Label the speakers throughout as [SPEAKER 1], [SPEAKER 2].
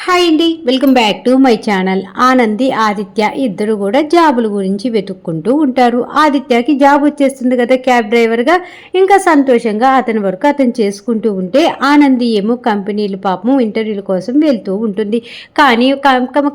[SPEAKER 1] Hi అండి, welcome back to my channel. Anandi Aditya ఇద్దరు కూడా జాబుల గురించి వెతుక్కుంటూ ఉంటారు. ఆదిత్యకి జాబ్ వచ్చేస్తుంది కదా క్యాబ్ డ్రైవర్గా. ఇంకా సంతోషంగా అతని వరకు అతను చేసుకుంటూ ఉంటే ఆనంది ఏమో కంపెనీలు పాపం ఇంటర్వ్యూల కోసం వెళ్తూ ఉంటుంది. కానీ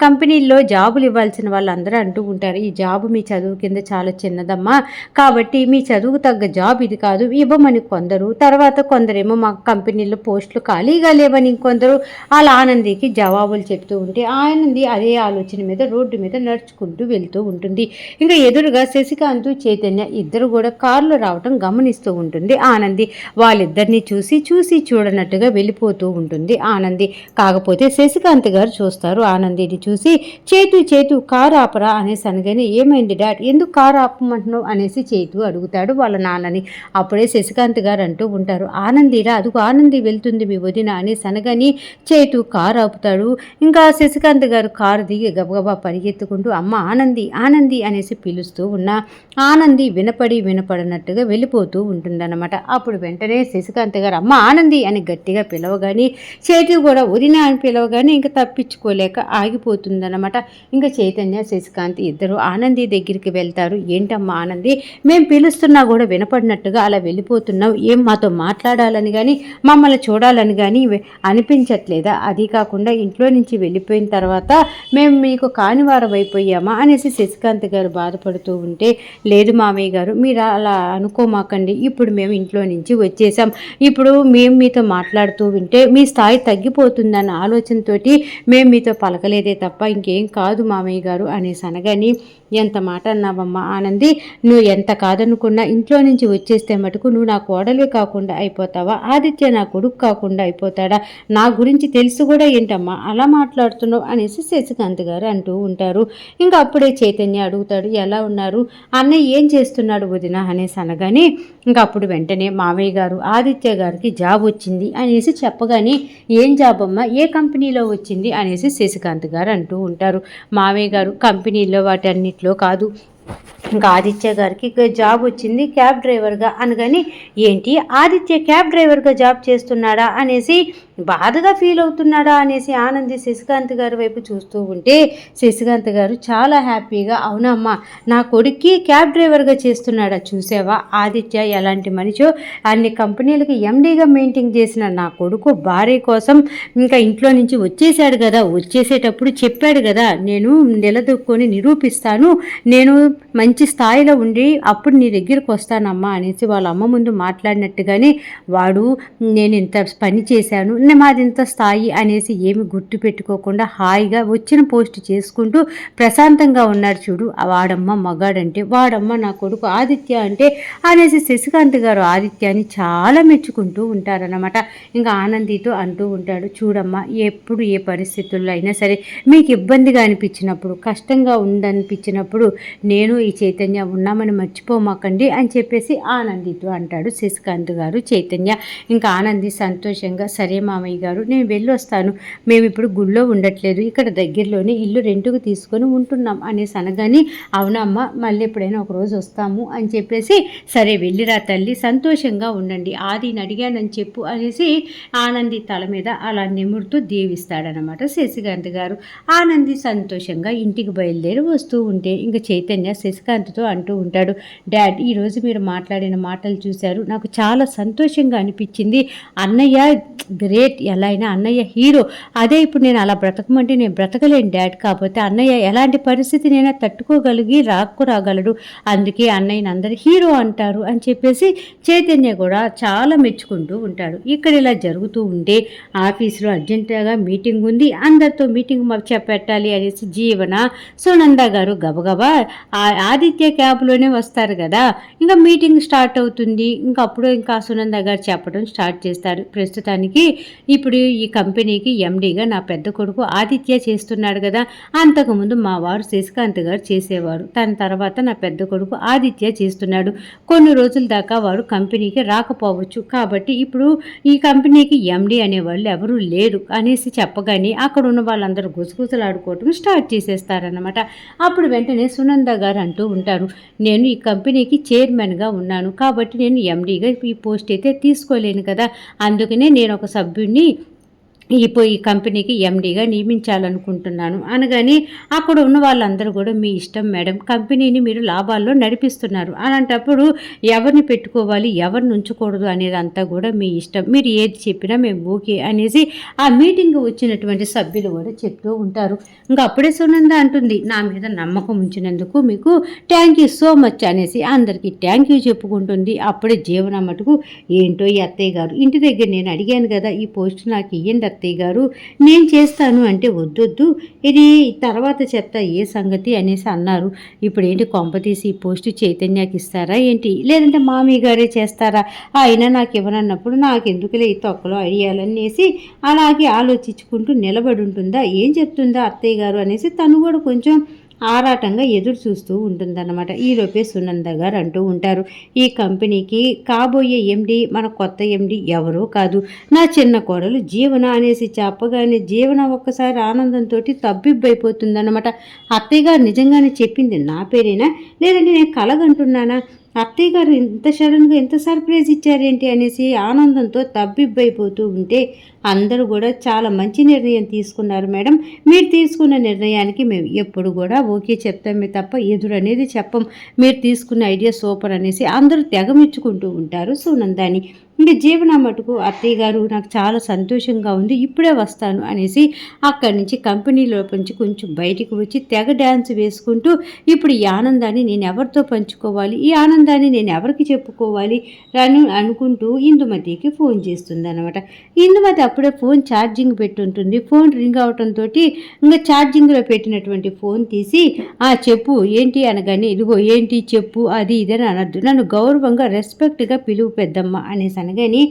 [SPEAKER 1] కంపెనీల్లో జాబులు ఇవ్వాల్సిన వాళ్ళందరూ అంటూ ఉంటారు, ఈ జాబు మీ చదువు కింద చాలా చిన్నదమ్మా, కాబట్టి మీ చదువుకు తగ్గ జాబ్ ఇది కాదు, ఇవ్వమని కొందరు. తర్వాత కొందరేమో మా కంపెనీల్లో పోస్టులు ఖాళీగా లేవని ఇంకొందరు. అలా ఆనందికి జవాబులు చెప్తూ ఉంటే ఆనంది అదే ఆలోచన మీద రోడ్డు మీద నడుచుకుంటూ వెళ్తూ ఉంటుంది. ఇంకా ఎదురుగా శశికాంత్ చైతన్య ఇద్దరు కూడా కారులో రావటం గమనిస్తూ ఉంటుంది ఆనంది. వాళ్ళిద్దరిని చూసి చూడనట్టుగా వెళ్ళిపోతూ ఉంటుంది ఆనంది. కాకపోతే శశికాంత్ గారు చూస్తారు ఆనందిని చూసి. చేతు కారు ఆపరా అనేసి అనగానే, ఏమైంది డాడ్, ఎందుకు కారు ఆపమంటున్నావు అనేసి చేతు అడుగుతాడు వాళ్ళ నాన్నని. అప్పుడే శశికాంత్ గారు అంటూ ఉంటారు, ఆనందిరా అదుగు ఆనంది వెళ్తుంది మీ వదిన అనేసి అనగాని చేతు కారు ఆపుతాడు. ఇంకా శశికాంత్ గారు కారు దిగి గబగబా పరిగెత్తుకుంటూ అమ్మ ఆనంది ఆనంది అనేసి పిలుస్తూ ఉన్నా ఆనంది వినపడినట్టుగా వెళ్ళిపోతూ ఉంటుందన్నమాట. అప్పుడు వెంటనే శశికాంత్ గారు అమ్మ ఆనంది అని గట్టిగా పిలవగాని చేతి కూడా వదిన అని పిలవగానే ఇంకా తప్పించుకోలేక ఆగిపోతుందన్నమాట. ఇంకా చైతన్య శశికాంత్ ఇద్దరు ఆనంది దగ్గరికి వెళ్తారు. ఏంటమ్మా ఆనంది, మేము పిలుస్తున్నా కూడా వినపడినట్టుగా అలా వెళ్ళిపోతున్నావు, ఏం మాతో మాట్లాడాలని కానీ మమ్మల్ని చూడాలని కానీ అనిపించట్లేదా? అది కాకుండా ఇంట్లో నుంచి వెళ్ళిపోయిన తర్వాత మేము మీకు కానివారం అయిపోయామా అనేసి శశికాంత్ గారు బాధపడుతూ ఉంటే, లేదు మామయ్య గారు మీరు అలా అనుకోమాకండి, ఇప్పుడు మేము ఇంట్లో నుంచి వచ్చేసాం, ఇప్పుడు మేము మీతో మాట్లాడుతూ ఉంటే మీ స్థాయి తగ్గిపోతుందన్న ఆలోచనతోటి మేము మీతో పలకలేదే తప్ప ఇంకేం కాదు మామయ్య గారు అనేసి అనగాని, ఎంత మాట అన్నావమ్మా ఆనంది, నువ్వు ఎంత కాదనుకున్నా ఇంట్లో నుంచి వచ్చేస్తే మటుకు నువ్వు నా కోడలివి కాకుండా అయిపోతావా, ఆదిత్య నా కొడుకు కాకుండా అయిపోతాడా, నా గురించి తెలుసు కూడా ఏంటమ్మా అలా మాట్లాడుతున్నావు అనేసి శశికాంత్ గారు అంటూ ఉంటారు. ఇంకా అప్పుడే చైతన్య అడుగుతాడు, ఎలా ఉన్నారు అన్నయ్య, ఏం చేస్తున్నాడు వదిన అనేసి అనగానే, ఇంకా అప్పుడు వెంటనే మామయ్య గారు ఆదిత్య గారికి జాబ్ వచ్చింది అనేసి చెప్పగానే, ఏం జాబ్ అమ్మా, ఏ కంపెనీలో వచ్చింది అనేసి శశికాంత్ గారు అంటూ ఉంటారు. మామయ్య గారు కంపెనీలో వాటన్నిటిలో కాదు, ఇంకా ఆదిత్య గారికి జాబ్ వచ్చింది క్యాబ్ డ్రైవర్గా అనగాని, ఏంటి ఆదిత్య క్యాబ్ డ్రైవర్గా జాబ్ చేస్తున్నాడా అనేసి బాధగా ఫీల్ అవుతున్నాడా అనేసి ఆనంది శశికాంత్ గారి వైపు చూస్తూ ఉంటే, శశికాంత్ గారు చాలా హ్యాపీగా, అవునమ్మా నా కొడుక్కి క్యాబ్ డ్రైవర్గా చేస్తున్నాడా, చూసావా ఆదిత్య ఎలాంటి మనిషో, అన్ని కంపెనీలకి ఎండీగా మెయింటైన్ చేసిన నా కొడుకు భార్య కోసం ఇంకా ఇంట్లో నుంచి వచ్చేసాడు కదా, వచ్చేసేటప్పుడు చెప్పాడు కదా, నేను నిలదొక్కుని నిరూపిస్తాను, నేను మంచి స్థాయిలో ఉండి అప్పుడు నీ దగ్గరికి వస్తానమ్మా అనేసి వాళ్ళ అమ్మ ముందు మాట్లాడినట్టుగానే, వాడు నేను ఇంత పని చేశాను, మాది ఇంత స్థాయి అనేసి ఏమి గుర్తు పెట్టుకోకుండా హాయిగా వచ్చిన పోస్ట్ చేసుకుంటూ ప్రశాంతంగా ఉన్నాడు చూడు, వాడమ్మ మగాడంటే, వాడమ్మ నా కొడుకు ఆదిత్య అంటే అనేసి శశికాంత్ గారు ఆదిత్యాన్ని చాలా మెచ్చుకుంటూ ఉంటారనమాట. ఇంకా ఆనందితో అంటూ ఉంటాడు, చూడమ్మా ఎప్పుడు ఏ పరిస్థితుల్లో అయినా సరే మీకు ఇబ్బందిగా అనిపించినప్పుడు, కష్టంగా ఉందనిపించినప్పుడు నేను ఈ చైతన్య ఉన్నామని మర్చిపోమాకండి అని చెప్పేసి ఆనందితో అంటాడు శశికాంత్ గారు చైతన్య. ఇంకా ఆనంది సంతోషంగా, సరే మామయ్య గారు నేను వెళ్ళొస్తాను, మేము ఇప్పుడు గుళ్ళో ఉండట్లేదు, ఇక్కడ దగ్గరలోనే ఇల్లు రెంటుకు తీసుకొని ఉంటున్నాం అనేసి అనగాని, అవునమ్మా మళ్ళీ ఎప్పుడైనా ఒకరోజు వస్తాము అని చెప్పేసి, సరే వెళ్ళిరా తల్లి సంతోషంగా ఉండండి, ఆదిని అడిగానని చెప్పు అనేసి ఆనంది తల మీద అలా నిమురుతూ దీవిస్తాడనమాట శశికాంత్ గారు. ఆనంది సంతోషంగా ఇంటికి బయలుదేరి వస్తూ ఉంటే, ఇంకా చైతన్య శశికాంత్తో అంటూ ఉంటాడు, డాడ్ ఈరోజు మీరు మాట్లాడిన మాటలు చూశారు, నాకు చాలా సంతోషంగా అనిపించింది, అన్నయ్య గ్రేట్, ఎలా అయినా అన్నయ్య హీరో, అదే ఇప్పుడు నేను అలా బ్రతకమంటే నేను బ్రతకలేను డాడ్, కాకపోతే అన్నయ్య ఎలాంటి పరిస్థితినైనా తట్టుకోగలిగి రాగలడు, అందుకే అన్నయ్యని అందరు హీరో అంటారు అని చెప్పేసి చైతన్య కూడా చాలా మెచ్చుకుంటూ ఉంటాడు. ఇక్కడ ఇలా జరుగుతూ ఉంటే ఆఫీసులో అర్జెంటుగా మీటింగ్ ఉంది, అందరితో మీటింగ్ పెట్టాలి అనేసి జీవన సునంద గారు గబగబా ఆదిత్య క్యాబ్లోనే వస్తారు కదా, ఇంకా మీటింగ్ స్టార్ట్ అవుతుంది. ఇంకా అప్పుడు ఇంకా సునంద గారు చెప్పడం స్టార్ట్ చేస్తారు, ప్రస్తుతానికి ఇప్పుడు ఈ కంపెనీకి ఎండీగా నా పెద్ద కొడుకు ఆదిత్య చేస్తున్నాడు కదా, అంతకుముందు మా వారు శశికాంత్ గారు చేసేవారు, తన తర్వాత నా పెద్ద కొడుకు ఆదిత్య చేస్తున్నాడు, కొన్ని రోజుల దాకా వాడు కంపెనీకి రాకపోవచ్చు, కాబట్టి ఇప్పుడు ఈ కంపెనీకి ఎండీ అనేవాళ్ళు ఎవరూ లేరు అనేసి చెప్పగానే అక్కడ ఉన్న వాళ్ళందరూ గుసగుసలాడుకోవటం స్టార్ట్ చేసేస్తారనమాట. అప్పుడు వెంటనే సునంద గారు అంటూ ఉంటారు, నేను ఈ కంపెనీకి చైర్మన్గా ఉన్నాను కాబట్టి నేను ఎండీగా ఈ పోస్ట్ అయితే తీసుకోలేను కదా, అందుకనే నేను ఒక సభ్యుడిని ఈ కంపెనీకి ఎండీగా నియమించాలనుకుంటున్నాను అనగాని అక్కడ ఉన్న వాళ్ళందరూ కూడా మీ ఇష్టం మేడం, కంపెనీని మీరు లాభాల్లో నడిపిస్తున్నారు, అలాంటప్పుడు ఎవరిని పెట్టుకోవాలి ఎవరిని ఉంచకూడదు అనేది అంతా కూడా మీ ఇష్టం, మీరు ఏది చెప్పినా మేము ఓకే అనేసి ఆ మీటింగ్ వచ్చినటువంటి సభ్యులు కూడా చెప్తూ ఉంటారు. ఇంకా అప్పుడే సునంద అంటుంది, నా మీద నమ్మకం ఉంచినందుకు మీకు థ్యాంక్ యూ సో మచ్ అనేసి అందరికీ థ్యాంక్ యూ చెప్పుకుంటుంది. అప్పుడే జీవన మటుకు ఏంటో ఈ అత్తయ్య గారు ఇంటి దగ్గర నేను అడిగాను కదా ఈ పోస్ట్ నాకు ఇయ్యండి అత్తయ్య గారు, నేను చేస్తాను అంటే వద్దొద్దు ఇది తర్వాత చెప్తా ఏ సంగతి అనేసి అన్నారు. ఇప్పుడు ఏంటి కొంపతీసి ఈ పోస్టు చైతన్యకి ఇస్తారా ఏంటి, లేదంటే మామయ్య గారే చేస్తారా, అయినా నాకు ఇవ్వనన్నప్పుడు నాకెందుకులే ఈ తొక్కలో అడియాలనేసి అలాగే ఆలోచించుకుంటూ నిలబడి ఉంటుందా, ఏం చెప్తుందా అత్తయ్య గారు అనేసి తను కూడా కొంచెం ఆరాటంగా ఎదురు చూస్తూ ఉంటుందన్నమాట. ఈలోపే సునంద గారు అంటూ ఉంటారు, ఈ కంపెనీకి కాబోయే ఎండి మన కొత్త ఎండి ఎవరో కాదు నా చిన్న కోడలు జీవన అనేసి చెప్పగానే జీవన ఒక్కసారి ఆనందంతో తబ్బిబ్బైపోతుందన్నమాట. అత్తయ్య గారు నిజంగానే చెప్పింది నా పేరేనా, లేదంటే నేను కలగంటున్నానా, అత్తయ్య గారు ఇంత సడన్గా ఎంత సర్ప్రైజ్ ఇచ్చారేంటి అనేసి ఆనందంతో తబ్బిబ్బైపోతూ ఉంటే అందరూ కూడా చాలా మంచి నిర్ణయం తీసుకున్నారు మేడం, మీరు తీసుకున్న నిర్ణయానికి మేము ఎప్పుడు కూడా ఓకే చెప్తామే తప్ప ఎదురు అనేది చెప్పం, మీరు తీసుకున్న ఐడియా సూపర్ అనేసి అందరూ తెగమిచ్చుకుంటూ ఉంటారు సునందాని. ఇంక జీవన మటుకు అత్తయ్య గారు నాకు చాలా సంతోషంగా ఉంది ఇప్పుడే వస్తాను అనేసి అక్కడి నుంచి కంపెనీలో నుంచి కొంచెం బయటికి వచ్చి తెగ డ్యాన్స్ వేసుకుంటూ ఇప్పుడు ఈ ఆనందాన్ని నేను ఎవరితో పంచుకోవాలి, ఈ ఆనందాన్ని నేను ఎవరికి చెప్పుకోవాలి అని అనుకుంటూ ఇందుమతికి ఫోన్ చేస్తుంది అనమాట. ఇందుమతి అప్పుడే ఫోన్ ఛార్జింగ్ పెట్టుంటుంది, ఫోన్ రింగ్ అవటంతో ఇంకా ఛార్జింగ్లో పెట్టినటువంటి ఫోన్ తీసి చెప్పు ఏంటి అనగానే ఇదిగో ఏంటి చెప్పు అది ఇదని అనద్దు, నన్ను గౌరవంగా రెస్పెక్ట్గా పిలువు పెద్దమ్మ అనేసి అనగానే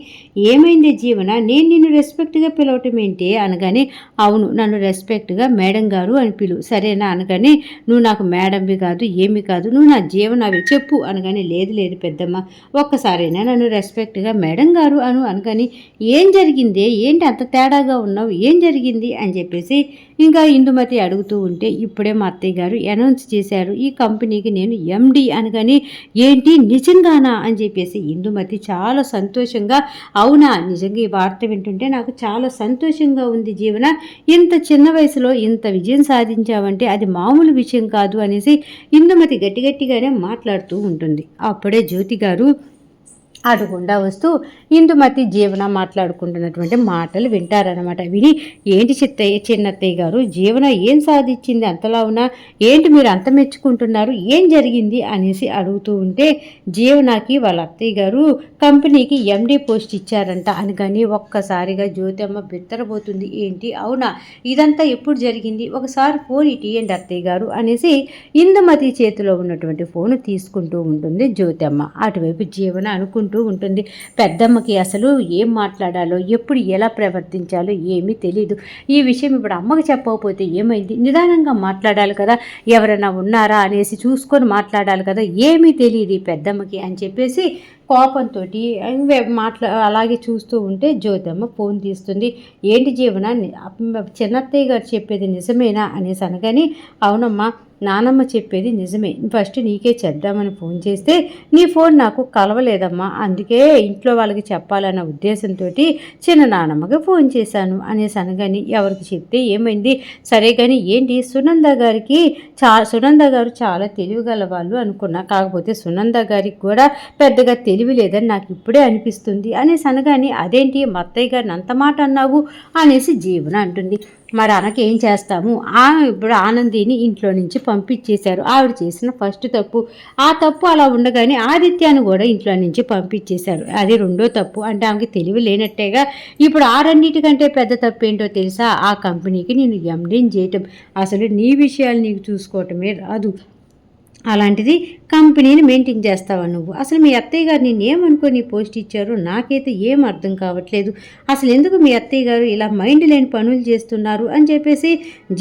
[SPEAKER 1] ఏమైంది జీవన నేను నిన్ను రెస్పెక్ట్గా పిలవటం ఏంటి అనగానే అవును నన్ను రెస్పెక్ట్గా మేడం గారు అని పిలువు సరేనా అనగానే నువ్వు నాకు మేడంవి కాదు ఏమి కాదు నువ్వు నా జీవనవి చెప్పు అనగానే లేదు లేదు పెద్దమ్మ ఒక్కసారైనా నన్ను రెస్పెక్ట్గా మేడం గారు అనగానే ఏం జరిగింది ఏంటి అంత తేడాగా ఉన్నావు ఏం జరిగింది అని చెప్పేసి ఇంకా ఇందుమతి అడుగుతూ ఉంటే ఇప్పుడే మా అత్తయ్య గారు అనౌన్స్ చేశారు ఈ కంపెనీకి నేను ఎండి అనగానే ఏంటి నిజంగానా అని చెప్పేసి ఇందుమతి చాలా సంతోషంగా అవునా నిజంగా ఈ వార్త వింటుంటే నాకు చాలా సంతోషంగా ఉంది జీవన, ఇంత చిన్న వయసులో ఇంత విజయం సాధించావంటే అది మామూలు విషయం కాదు అనేసి ఇందుమతి గట్టిగట్టిగానే మాట్లాడుతూ ఉంటుంది. అప్పుడే జ్యోతి గారు అడుగుండా వస్తూ ఇందుమతి జీవన మాట్లాడుకుంటున్నటువంటి మాటలు వింటారనమాట. విని ఏంటి చిన్నత్తయ్య గారు జీవన ఏం సాధించింది అంతలా ఉన్నా ఏంటి మీరు అంత మెచ్చుకుంటున్నారు ఏం జరిగింది అనేసి అడుగుతూ ఉంటే జీవనకి వాళ్ళ అత్తయ్య గారు కంపెనీకి ఎండి పోస్ట్ ఇచ్చారంట అనగాని ఒక్కసారిగా జ్యోతి అమ్మ బిత్తరబోతుంది. ఏంటి అవునా ఇదంతా ఎప్పుడు జరిగింది ఒకసారి ఫోన్ ఇటీయండి అత్తయ్య గారు అనేసి ఇందుమతి చేతిలో ఉన్నటువంటి ఫోన్ తీసుకుంటూ ఉంటుంది జ్యోతి అమ్మ. అటువైపు జీవన అనుకుంటూ ఉంటుంది పెద్దమ్మకి అసలు ఏం మాట్లాడాలో ఎప్పుడు ఎలా ప్రవర్తించాలో ఏమీ తెలియదు, ఈ విషయం ఇప్పుడు అమ్మకి చెప్పకపోతే ఏమైంది నిదానంగా మాట్లాడాలి కదా ఎవరైనా ఉన్నారా అనేసి చూసుకొని మాట్లాడాలి కదా ఏమీ తెలియదు ఈ పెద్దమ్మకి అని చెప్పేసి కోపంతో అలాగే చూస్తూ ఉంటే జ్యోతమ్మ ఫోన్ తీస్తుంది. ఏంటి జీవన చిన్నత్తయ్య గారు చెప్పేది నిజమేనా అనేసి అనగాని అవునమ్మా నానమ్మ చెప్పేది నిజమే, ఫస్ట్ నీకే చేద్దామని ఫోన్ చేస్తే నీ ఫోన్ నాకు కలవలేదమ్మా అందుకే ఇంట్లో వాళ్ళకి చెప్పాలన్న ఉద్దేశంతో చిన్న నానమ్మకి ఫోన్ చేశాను అనేసి అనగాని ఎవరికి చెప్తే ఏమైంది సరే కానీ ఏంటి సునంద గారు చాలా తెలివిగల వాళ్ళు అనుకున్నా, కాకపోతే సునంద గారికి కూడా పెద్దగా తెలివి లేదని నాకు ఇప్పుడే అనిపిస్తుంది అనేసి అనగాని అదేంటి మా అత్తయ్య గారిని అంత మాట అన్నావు అనేసి జీవన అంటుంది. మరి అనకి ఏం చేస్తాము ఇప్పుడు ఆనందిని ఇంట్లో నుంచి పంపించేశారు, ఆవిడ చేసిన ఫస్ట్ తప్పు, ఆ తప్పు అలా ఉండగానే ఆదిత్యాన్ని కూడా ఇంట్లో నుంచి పంపించేశారు, అది రెండో తప్పు అంటే ఆమెకి తెలివి లేనట్టేగా. ఇప్పుడు ఆ రెండింటికంటే పెద్ద తప్పు ఏంటో తెలుసా ఆ కంపెనీకి నేను ఎండీని చేయటం, అసలు నీ విషయాలు నీకు చూసుకోవటమే రాదు అలాంటిది కంపెనీని మెయింటైన్ చేస్తావా నువ్వు, అసలు మీ అత్తయ్య గారు నేను ఏమనుకొని పోస్ట్ ఇచ్చారో నాకైతే ఏం అర్థం కావట్లేదు, అసలు ఎందుకు మీ అత్తయ్య గారు ఇలా మైండ్ లేని పనులు చేస్తున్నారు అని చెప్పేసి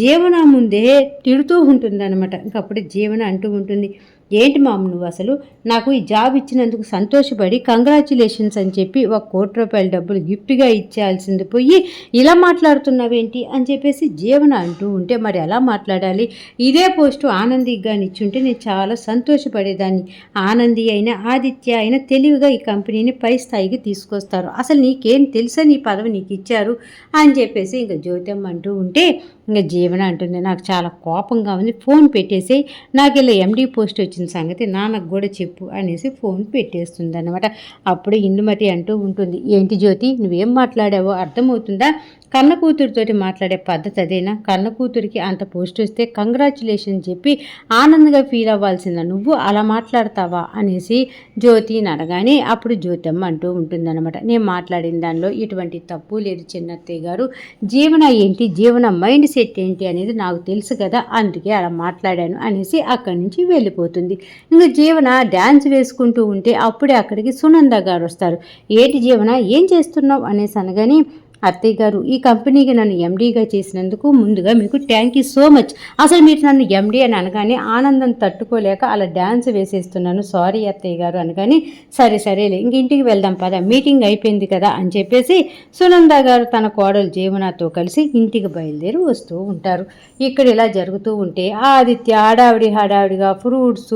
[SPEAKER 1] జీవన ముందే తిడుతూ ఉంటుంది అనమాట. ఇంకప్పుడు జీవన అంటూ ఉంటుంది ఏంటి మామ్ నువ్వు అసలు నాకు ఈ జాబ్ ఇచ్చినందుకు సంతోషపడి కంగ్రాచ్యులేషన్స్ అని చెప్పి ₹1,00,00,000 డబ్బులు గిఫ్ట్గా ఇచ్చేయాల్సింది పోయి ఇలా మాట్లాడుతున్నావేంటి అని చెప్పేసి జీవన అంటూ ఉంటే, మరి ఎలా మాట్లాడాలి, ఇదే పోస్టు ఆనందికి కానీ ఇచ్చుంటే నేను చాలా సంతోషపడేదాన్ని. ఆనంది అయినా ఆదిత్య అయినా తెలివిగా ఈ కంపెనీని పై స్థాయికి తీసుకొస్తారు. అసలు నీకేం తెలుసా, నీ పదవి నీకు ఇచ్చారు అని చెప్పేసి ఇంకా జ్యోతమ్మ అంటూ ఉంటే, ఇంకా జీవన అంటుంది, నాకు చాలా కోపంగా ఉంది, ఫోన్ పెట్టేసి నాకు ఇలా ఎండీ పోస్ట్ వచ్చిన సంగతి నాన్నకు కూడా చెప్పు అనేసి ఫోన్ పెట్టేస్తుంది అనమాట. అప్పుడు ఇందుమతి అంటూ ఉంటుంది, ఏంటి జ్యోతి నువ్వేం మాట్లాడావో అర్థమవుతుందా, కన్న కూతురితోటి మాట్లాడే పద్ధతి అదేనా, కన్న కూతురికి అంత పోస్ట్ వస్తే కంగ్రాచులేషన్ చెప్పి ఆనందంగా ఫీల్ అవ్వాల్సిందా, నువ్వు అలా మాట్లాడతావా అనేసి జ్యోతిని అనగానే అప్పుడు జ్యోతమ్మ అంటూ ఉంటుందన్నమాట, నేను మాట్లాడిన దానిలో ఎటువంటి తప్పు లేదు చిన్నత్తయ్య గారు, జీవన ఏంటి, జీవన మైండ్ సెట్ ఏంటి అనేది నాకు తెలుసు కదా, అందుకే అలా మాట్లాడాను అనేసి అక్కడి నుంచి వెళ్ళిపోతుంది. ఇంకా జీవన డ్యాన్స్ వేసుకుంటూ ఉంటే అప్పుడే అక్కడికి సునంద గారు వస్తారు. ఏంటి జీవన ఏం చేస్తున్నావు అనేసి అనగాని, అత్తయ్య గారు ఈ కంపెనీకి నన్ను ఎండీగా చేసినందుకు ముందుగా మీకు థ్యాంక్ యూ సో మచ్, అసలు మీరు నన్ను ఎండీ అని అనగానే ఆనందం తట్టుకోలేక అలా డ్యాన్స్ వేసేస్తున్నాను, సారీ అత్తయ్య గారు అనగాని, సరేలే ఇంక ఇంటికి వెళ్దాం పద, మీటింగ్ అయిపోయింది కదా అని చెప్పేసి సునంద గారు తన కోడలు జీవనతో కలిసి ఇంటికి బయలుదేరి వస్తూ ఉంటారు. ఇక్కడ ఇలా జరుగుతూ ఉంటే ఆదిత్య హడావిడిగా ఫ్రూట్స్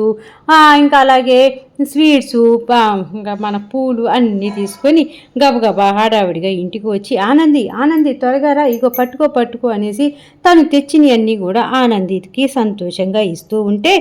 [SPEAKER 1] ఇంకా అలాగే స్వీట్సు ఇంకా మన పూలు అన్నీ తీసుకొని గబగబా హడావిడిగా ఇంటికి వచ్చి, ఆనంది త్వరగా రా, ఇగో పట్టుకో అనేసి తను తెచ్చినవన్నీ కూడా ఆనందికి సంతోషంగా ఇస్తూ ఉంటే,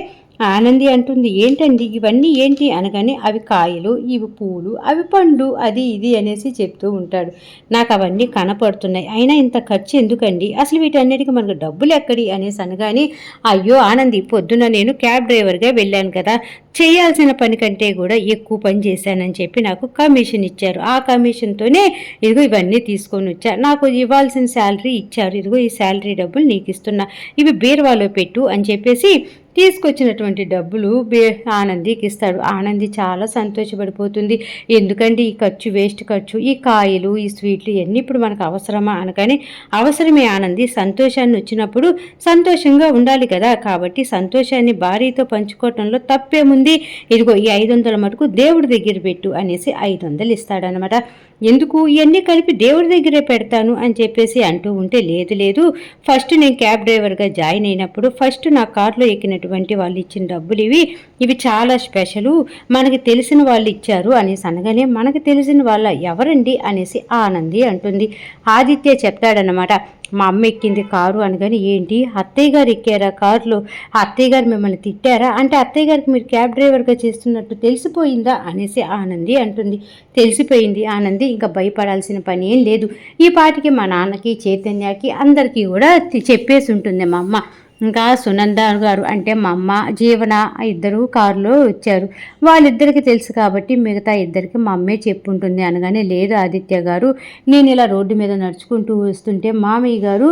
[SPEAKER 1] ఆనంది అంటుంది, ఏంటండి ఇవన్నీ ఏంటి అనగానే, అవి కాయలు, ఇవి పూలు, అవి పండు, అది ఇది అనేసి చెప్తూ ఉంటాడు. నాకు అవన్నీ కనపడుతున్నాయి, అయినా ఇంత ఖర్చు ఎందుకండి, అసలు వీటన్నిటికీ మనకు డబ్బులు ఎక్కడి అనేసి అనగానే, అయ్యో ఆనంది పొద్దున నేను క్యాబ్ డ్రైవర్గా వెళ్ళాను కదా, చేయాల్సిన పని కంటే కూడా ఎక్కువ పని చేశానని చెప్పి నాకు కమిషన్ ఇచ్చారు, ఆ కమిషన్తోనే ఇదిగో ఇవన్నీ తీసుకొని వచ్చా, నాకు ఇవ్వాల్సిన శాలరీ ఇచ్చారు, ఇదిగో ఈ శాలరీ డబ్బులు నీకు ఇస్తున్నా, ఇవి బీరువాలో పెట్టు అని చెప్పేసి తీసుకొచ్చినటువంటి డబ్బులు ఆనందికి ఇస్తాడు. ఆనంది చాలా సంతోషపడిపోతుంది. ఎందుకంటే ఈ ఖర్చు వేస్ట్ ఖర్చు, ఈ కాయలు ఈ స్వీట్లు ఇవన్నీ ఇప్పుడు మనకు అవసరమా అనగానే, అవసరమే ఆనంది, సంతోషాన్ని వచ్చినప్పుడు సంతోషంగా ఉండాలి కదా, కాబట్టి సంతోషాన్ని భార్యతో పంచుకోవటంలో తప్పేముంది, ఇదిగో ఈ 500 మటుకు దేవుడి దగ్గర పెట్టు అనేసి 500 ఇస్తాడనమాట. ఎందుకు ఇవన్నీ కలిపి దేవుడి దగ్గరే పెడతాను అని చెప్పేసి అంటూ ఉంటే, లేదు ఫస్ట్ నేను క్యాబ్ డ్రైవర్గా జాయిన్ అయినప్పుడు ఫస్ట్ నా కార్లో ఎక్కినటువంటి వాళ్ళు ఇచ్చిన డబ్బులు ఇవి చాలా స్పెషలు, మనకి తెలిసిన వాళ్ళు ఇచ్చారు అనేసి అనగానే, మనకి తెలిసిన వాళ్ళ ఎవరండి అనేసి ఆనంది అంటుంది. ఆదిత్య చెప్తాడనమాట, మా అమ్మ ఎక్కింది కారు అనగానే, ఏంటి అత్తయ్య గారు ఎక్కారా కారులో, అత్తయ్య గారు మిమ్మల్ని తిట్టారా అంటే, అత్తయ్య గారికి మీరు క్యాబ్ డ్రైవర్గా చేస్తున్నట్టు తెలిసిపోయిందా అనేసి ఆనంది అంటుంది. తెలిసిపోయింది ఆనంది, ఇంకా భయపడాల్సిన పని ఏం లేదు, ఈ పాటికి మా నాన్నకి చైతన్యకి అందరికీ కూడా చెప్పేసి ఉంటుంది మా అమ్మ. ఇంకా సునంద గారు అంటే మా అమ్మ జీవన ఇద్దరు కారులో వచ్చారు, వాళ్ళిద్దరికి తెలుసు కాబట్టి మిగతా ఇద్దరికి మా అమ్మే చెప్పుంటుంది అనగానే, లేదు ఆదిత్య గారు, నేను ఇలా రోడ్డు మీద నడుచుకుంటూ వస్తుంటే మామయ్య గారు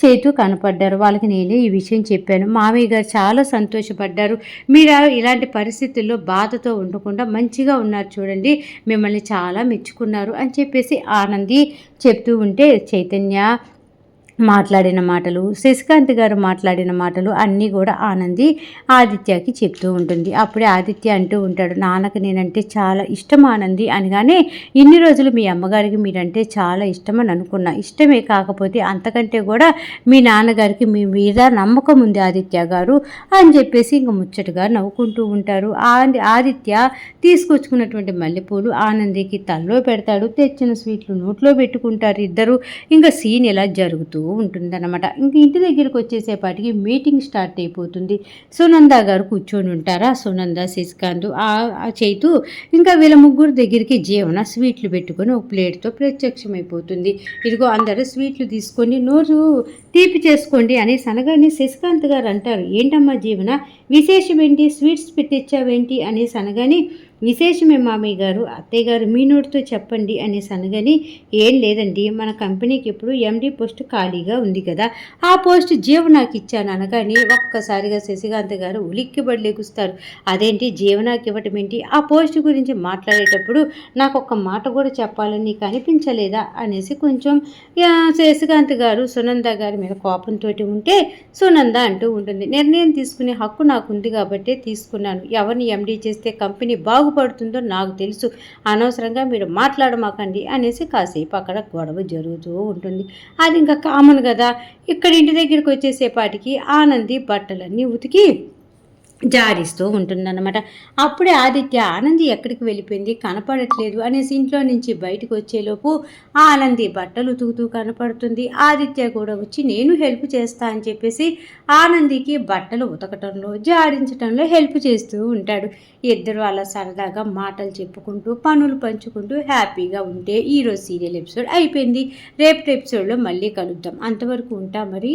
[SPEAKER 1] చేతూ కనపడ్డారు, వాళ్ళకి నేనే ఈ విషయం చెప్పాను, మామయ్య గారు చాలా సంతోషపడ్డారు, మీరు ఇలాంటి పరిస్థితుల్లో బాధతో ఉండకుండా మంచిగా ఉన్నారు చూడండి, మిమ్మల్ని చాలా మెచ్చుకున్నారు అని చెప్పేసి ఆనంది చెప్తూ ఉంటే, చైతన్య మాట్లాడిన మాటలు, శశికాంత్ గారు మాట్లాడిన మాటలు అన్నీ కూడా ఆనంది ఆదిత్యకి చెప్తూ ఉంటుంది. అప్పుడే ఆదిత్య అంటూ ఉంటాడు, నాన్నకి నేనంటే చాలా ఇష్టం ఆనంది అనగానే, ఇన్ని రోజులు మీ అమ్మగారికి మీరంటే చాలా ఇష్టమని అనుకున్నా, ఇష్టమే కాకపోతే అంతకంటే కూడా మీ నాన్నగారికి మీ మీద నమ్మకం ఉంది ఆదిత్య గారు అని చెప్పేసి ఇంక ముచ్చటగా నవ్వుకుంటూ ఉంటారు. ఆదిత్య తీసుకొచ్చుకున్నటువంటి మల్లెపూలు ఆనందికి తల్లో పెడతాడు, తెచ్చిన స్వీట్లు నోట్లో పెట్టుకుంటారు ఇద్దరు. ఇంకా సీన్ ఇలా జరుగుతూ ఉంటుందన్నమాట. ఇంక ఇంటి దగ్గరికి వచ్చేసేపాటికి మీటింగ్ స్టార్ట్ అయిపోతుంది. సునంద గారు కూర్చొని ఉంటారా, సునంద శశికాంత్ చైతు ఇంకా వీళ్ళ ముగ్గురు దగ్గరికి జీవన స్వీట్లు పెట్టుకొని ఒక ప్లేట్తో ప్రత్యక్షమైపోతుంది. ఇదిగో అందరూ స్వీట్లు తీసుకొని నోరు తీపి చేసుకోండి అనేసి అనగానే శశికాంత్ గారు అంటారు, ఏంటమ్మా జీవన విశేషం ఏంటి, స్వీట్స్ పెట్టించావేంటి అనేసి అనగానే, విశేషమే మామయ్య గారు, అత్తయ్య గారు మీ నోటితో చెప్పండి అనేసి అనగాని, ఏం లేదండి మన కంపెనీకి ఇప్పుడు ఎండీ పోస్ట్ ఖాళీగా ఉంది కదా, ఆ పోస్ట్ జీవనాకి ఇచ్చాను అనగానే ఒక్కసారిగా శశికాంత్ గారు ఉలిక్కిపడి లెగుస్తారు. అదేంటి జీవనాకి ఇవ్వటం ఏంటి, ఆ పోస్ట్ గురించి మాట్లాడేటప్పుడు నాకు ఒక్క మాట కూడా చెప్పాలని నీకు అనిపించలేదా అనేసి కొంచెం శశికాంత్ గారు సునంద గారి మీద కోపంతో ఉంటే, సునంద అంటూ ఉంటుంది, నిర్ణయం తీసుకునే హక్కు నాకు ఉంది కాబట్టి తీసుకున్నాను. ఎవరిని ఎండీ చేస్తే కంపెనీ బాగుపడుతుందో నాకు తెలుసు, అనవసరంగా మీరు మాట్లాడమాకండి అనేసి కాసేపు అక్కడ గొడవ జరుగుతూ ఉంటుంది. అది ఇంకా కామన్ కదా. ఇక్కడ ఇంటి దగ్గరికి వచ్చేసేపాటికి ఆనంది బట్టలన్నీ ఉతికి జారిస్తూ ఉంటుందన్నమాట. అప్పుడే ఆదిత్య ఆనంది ఎక్కడికి వెళ్ళిపోయింది కనపడట్లేదు అనేసి ఇంట్లో నుంచి బయటకు వచ్చేలోపు ఆనంది బట్టలు ఉతుకుతూ కనపడుతుంది. ఆదిత్య కూడా వచ్చి నేను హెల్ప్ చేస్తా అని చెప్పేసి ఆనందికి బట్టలు ఉతకటంలో జాడించటంలో హెల్ప్ చేస్తూ ఉంటాడు. ఇద్దరు అలా సరదాగా మాటలు చెప్పుకుంటూ పనులు పంచుకుంటూ హ్యాపీగా ఉంటే ఈరోజు సీరియల్ ఎపిసోడ్ అయిపోయింది. రేపటి ఎపిసోడ్లో మళ్ళీ కలుద్దాం. అంతవరకు ఉంటా మరి.